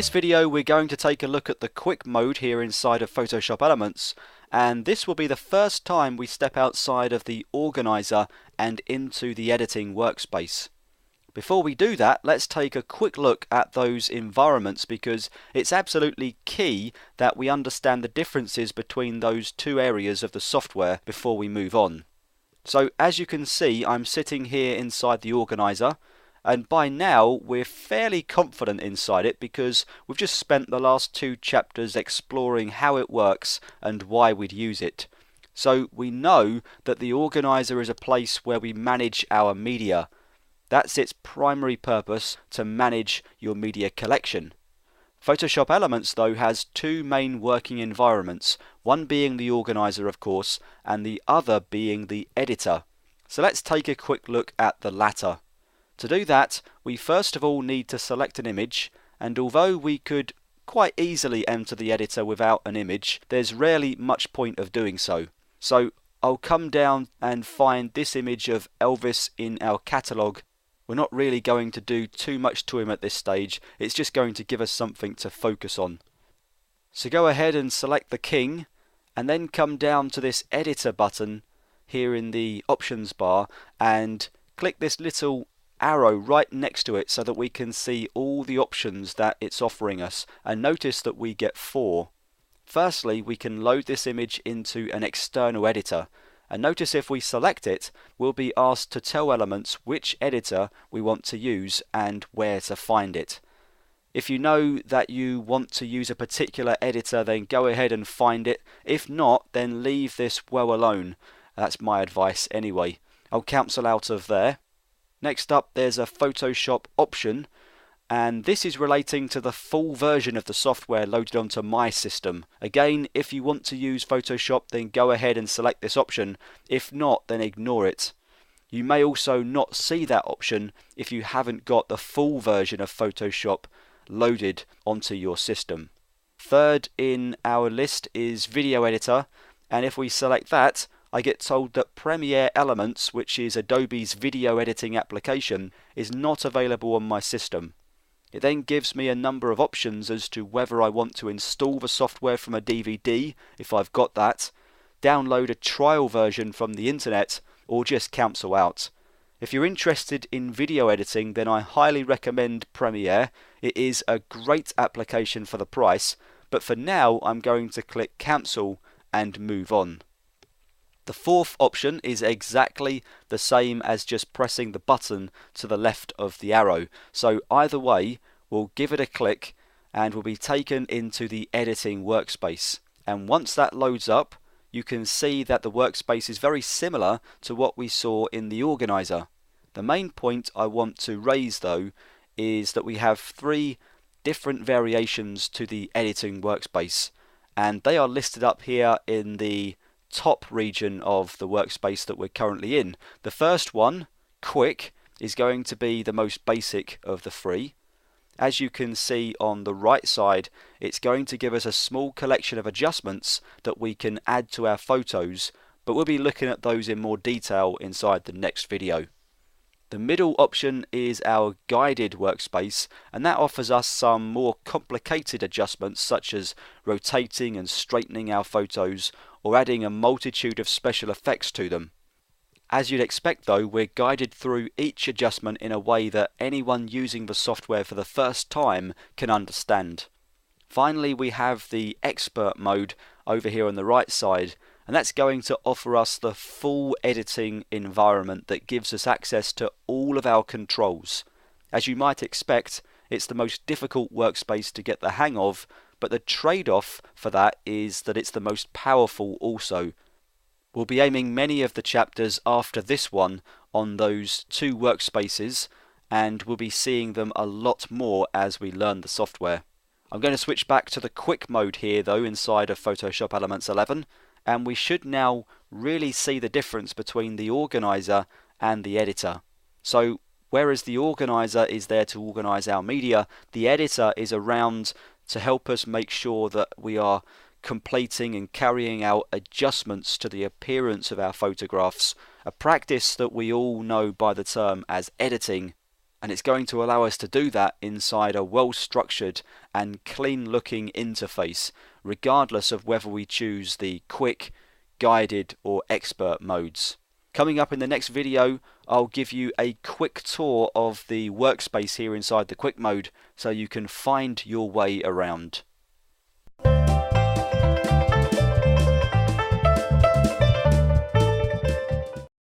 this video we're going to take a look at the quick mode here inside of Photoshop Elements, and this will be the first time we step outside of the Organiser and into the editing workspace. Before we do that, let's take a quick look at those environments, because it's absolutely key that we understand the differences between those two areas of the software before we move on. So as you can see, I'm sitting here inside the Organiser, and by now we're fairly confident inside it because we've just spent the last two chapters exploring how it works and why we'd use it. So we know that the Organiser is a place where we manage our media. That's its primary purpose, to manage your media collection. Photoshop Elements though has two main working environments, one being the Organiser of course, and the other being the editor. So let's take a quick look at the latter. To do that, we first of all need to select an image, and although we could quite easily enter the editor without an image, there's rarely much point of doing so. So I'll come down and find this image of Elvis in our catalogue. We're not really going to do too much to him at this stage, it's just going to give us something to focus on. So go ahead and select the king, and then come down to this editor button here in the options bar and click this little arrow right next to it so that we can see all the options that it's offering us, and notice that we get 4. Firstly, we can load this image into an external editor, and notice if we select it, we'll be asked to tell Elements which editor we want to use and where to find it. If you know that you want to use a particular editor, then go ahead and find it. If not, then leave this well alone. That's my advice anyway. I'll cancel out of there. Next up, there's a Photoshop option, and this is relating to the full version of the software loaded onto my system. Again, if you want to use Photoshop, then go ahead and select this option. If not, then ignore it. You may also not see that option if you haven't got the full version of Photoshop loaded onto your system. Third in our list is Video Editor, and if we select that, I get told that Premiere Elements, which is Adobe's video editing application, is not available on my system. It then gives me a number of options as to whether I want to install the software from a DVD, if I've got that, download a trial version from the internet, or just cancel out. If you're interested in video editing, then I highly recommend Premiere. It is a great application for the price, but for now I'm going to click cancel and move on. The fourth option is exactly the same as just pressing the button to the left of the arrow. So either way, we'll give it a click and we'll be taken into the editing workspace. And once that loads up, you can see that the workspace is very similar to what we saw in the Organiser. The main point I want to raise though is that we have 3 different variations to the editing workspace, and they are listed up here in the top region of the workspace that we're currently in. The first one, Quick, is going to be the most basic of the 3. As you can see on the right side, it's going to give us a small collection of adjustments that we can add to our photos, but we'll be looking at those in more detail inside the next video. The middle option is our guided workspace, and that offers us some more complicated adjustments such as rotating and straightening our photos or adding a multitude of special effects to them. As you'd expect though, we're guided through each adjustment in a way that anyone using the software for the first time can understand. Finally, we have the expert mode over here on the right side, and that's going to offer us the full editing environment that gives us access to all of our controls. As you might expect, it's the most difficult workspace to get the hang of, but the trade-off for that is that it's the most powerful also. We'll be aiming many of the chapters after this one on those 2 workspaces, and we'll be seeing them a lot more as we learn the software. I'm going to switch back to the quick mode here though inside of Photoshop Elements 11, and we should now really see the difference between the Organiser and the editor. So whereas the Organiser is there to organise our media, the editor is around to help us make sure that we are completing and carrying out adjustments to the appearance of our photographs, a practice that we all know by the term as editing. And it's going to allow us to do that inside a well-structured and clean-looking interface, regardless of whether we choose the quick, guided or expert modes. Coming up in the next video, I'll give you a quick tour of the workspace here inside the quick mode so you can find your way around.